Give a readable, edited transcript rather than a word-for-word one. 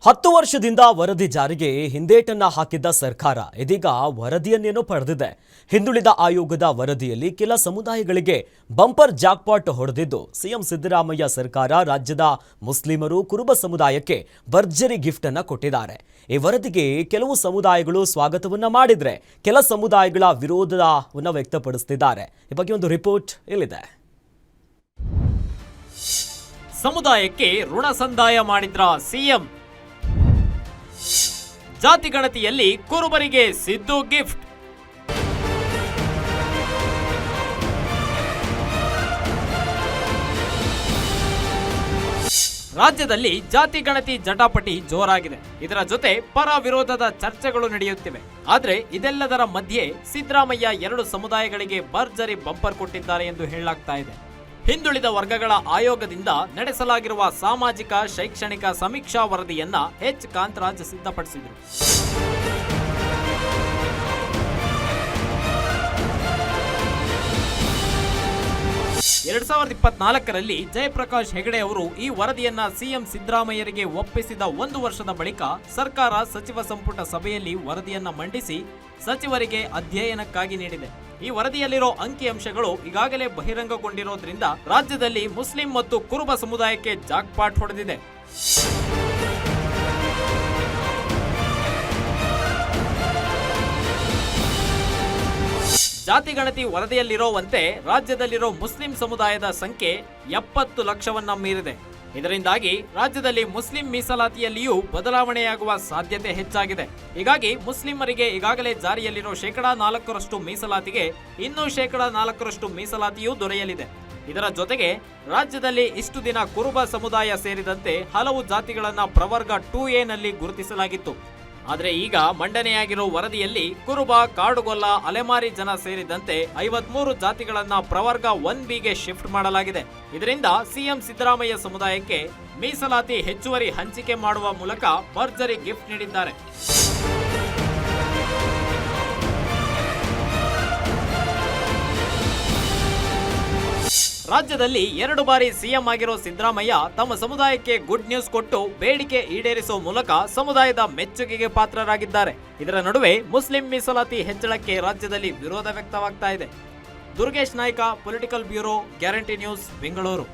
10 ವರ್ಷದಿಂದ ವರದಿ ಜಾರಿಗೆ ಹಿಂದೇಟನ್ನ ಹಾಕಿದ್ದ ಸರ್ಕಾರ ಇದೀಗ ವರದಿಯನ್ನೇನೋ ಪಡೆದಿದೆ. ಹಿಂದುಳಿದ ಆಯೋಗದ ವರದಿಯಲ್ಲಿ ಕೆಲ ಸಮುದಾಯಗಳಿಗೆ ಬಂಪರ್ ಜಾಕ್ಪಾಟ್ ಹೊಡೆದಿದ್ದು ಸಿಎಂ ಸಿದ್ದರಾಮಯ್ಯ ಸರ್ಕಾರ ರಾಜ್ಯದ ಮುಸ್ಲಿಮರು ಕುರುಬ ಸಮುದಾಯಕ್ಕೆ ಭರ್ಜರಿ ಗಿಫ್ಟ್ ಅನ್ನು ಕೊಟ್ಟಿದ್ದಾರೆ. ಈ ವರದಿಗೆ ಕೆಲವು ಸಮುದಾಯಗಳು ಸ್ವಾಗತವನ್ನ ಮಾಡಿದ್ರೆ ಕೆಲ ಸಮುದಾಯಗಳ ವಿರೋಧವನ್ನ ವ್ಯಕ್ತಪಡಿಸುತ್ತಿದ್ದಾರೆ. ಈ ಬಗ್ಗೆ ಒಂದು ರಿಪೋರ್ಟ್ ಇಲ್ಲಿದೆ. ಸಮುದಾಯಕ್ಕೆ ಋಣ ಸಂದಾಯ ಮಾಡಿದ್ರ ಸಿಎಂ. ಜಾತಿ ಗಣತಿಯಲ್ಲಿ ಕುರುಬರಿಗೆ ಸಿದ್ದು ಗಿಫ್ಟ್. ರಾಜ್ಯದಲ್ಲಿ ಜಾತಿ ಗಣತಿ ಜಟಾಪಟಿ ಜೋರಾಗಿದೆ. ಇದರ ಜೊತೆ ಪರ ವಿರೋಧದ ಚರ್ಚೆಗಳು ನಡೆಯುತ್ತಿವೆ. ಆದ್ರೆ ಇದೆಲ್ಲದರ ಮಧ್ಯೆ ಸಿದ್ದರಾಮಯ್ಯ 2 ಸಮುದಾಯಗಳಿಗೆ ಭರ್ಜರಿ ಬಂಪರ್ ಕೊಟ್ಟಿದ್ದಾರೆ ಎಂದು ಹೇಳಲಾಗ್ತಾ ಇದೆ. ಹಿಂದುಳಿದ ವರ್ಗಗಳ ಆಯೋಗದಿಂದ ನಡೆಸಲಾಗಿರುವ ಸಾಮಾಜಿಕ ಶೈಕ್ಷಣಿಕ ಸಮೀಕ್ಷಾ ವರದಿಯನ್ನ ಕಾಂತರಾಜ್ ಸಿದ್ಧಪಡಿಸಿದರು. 2024ರಲ್ಲಿ ಜಯಪ್ರಕಾಶ್ ಹೆಗಡೆ ಅವರು ಈ ವರದಿಯನ್ನ ಸಿಎಂ ಸಿದ್ದರಾಮಯ್ಯರಿಗೆ ಒಪ್ಪಿಸಿದ 1 ವರ್ಷದ ಬಳಿಕ ಸರ್ಕಾರ ಸಚಿವ ಸಂಪುಟ ಸಭೆಯಲ್ಲಿ ವರದಿಯನ್ನ ಮಂಡಿಸಿ ಸಚಿವರಿಗೆ ಅಧ್ಯಯನಕ್ಕಾಗಿ ನೀಡಿದೆ. ಈ ವರದಿಯಲ್ಲಿರೋ ಅಂಕಿಅಂಶಗಳು ಈಗಾಗಲೇ ಬಹಿರಂಗಗೊಂಡಿರೋದ್ರಿಂದ ರಾಜ್ಯದಲ್ಲಿ ಮುಸ್ಲಿಂ ಮತ್ತು ಕುರುಬ ಸಮುದಾಯಕ್ಕೆ ಜಾಕ್ಪಾಟ್ ಹೊಡೆದಿದೆ. ಜಾತಿ ಗಣತಿ ವರದಿಯಲ್ಲಿರುವಂತೆ ರಾಜ್ಯದಲ್ಲಿರೋ ಮುಸ್ಲಿಂ ಸಮುದಾಯದ ಸಂಖ್ಯೆ 70 ಲಕ್ಷವನ್ನ ಮೀರಿದೆ. ಇದರಿಂದಾಗಿ ರಾಜ್ಯದಲ್ಲಿ ಮುಸ್ಲಿಂ ಮೀಸಲಾತಿಯಲ್ಲಿಯೂ ಬದಲಾವಣೆಯಾಗುವ ಸಾಧ್ಯತೆ ಹೆಚ್ಚಾಗಿದೆ. ಹೀಗಾಗಿ ಮುಸ್ಲಿಮರಿಗೆ ಈಗಾಗಲೇ ಜಾರಿಯಲ್ಲಿರೋ 4% ಮೀಸಲಾತಿಗೆ ಇನ್ನೂ 4% ಮೀಸಲಾತಿಯೂ ದೊರೆಯಲಿದೆ. ಇದರ ಜೊತೆಗೆ ರಾಜ್ಯದಲ್ಲಿ ಇಷ್ಟು ದಿನ ಕುರುಬ ಸಮುದಾಯ ಸೇರಿದಂತೆ ಹಲವು ಜಾತಿಗಳನ್ನ ಪ್ರವರ್ಗ 2A ನಲ್ಲಿ ಗುರುತಿಸಲಾಗಿತ್ತು. ಆದರೆ ಈಗ ಮಂಡನೆಯಾಗಿರೋ ವರದಿಯಲ್ಲಿ ಕುರುಬ, ಕಾಡುಗೊಲ್ಲ, ಅಲೆಮಾರಿ ಜನ ಸೇರಿದಂತೆ 53 ಜಾತಿಗಳನ್ನ ಪ್ರವರ್ಗ 1Bಗೆ ಶಿಫ್ಟ್ ಮಾಡಲಾಗಿದೆ. ಇದರಿಂದ ಸಿಎಂ ಸಿದ್ದರಾಮಯ್ಯ ಸಮುದಾಯಕ್ಕೆ ಮೀಸಲಾತಿ ಹೆಚ್ಚುವರಿ ಹಂಚಿಕೆ ಮಾಡುವ ಮೂಲಕ ಭರ್ಜರಿ ಗಿಫ್ಟ್ ನೀಡಿದ್ದಾರೆ. ರಾಜ್ಯದಲ್ಲಿ 2 ಬಾರಿ ಸಿಎಂ ಆಗಿರೋ ಸಿದ್ದರಾಮಯ್ಯ ತಮ್ಮ ಸಮುದಾಯಕ್ಕೆ ಗುಡ್ ನ್ಯೂಸ್ ಕೊಟ್ಟು ಬೇಡಿಕೆ ಈಡೇರಿಸುವ ಮೂಲಕ ಸಮುದಾಯದ ಮೆಚ್ಚುಗೆಗೆ ಪಾತ್ರರಾಗಿದ್ದಾರೆ. ಇದರ ನಡುವೆ ಮುಸ್ಲಿಂ ಮೀಸಲಾತಿ ಹೆಚ್ಚಳಕ್ಕೆ ರಾಜ್ಯದಲ್ಲಿ ವಿರೋಧ ವ್ಯಕ್ತವಾಗ್ತಾ ಇದೆ. Durgesh Naik, political bureau, guarantee news, Bengaluru.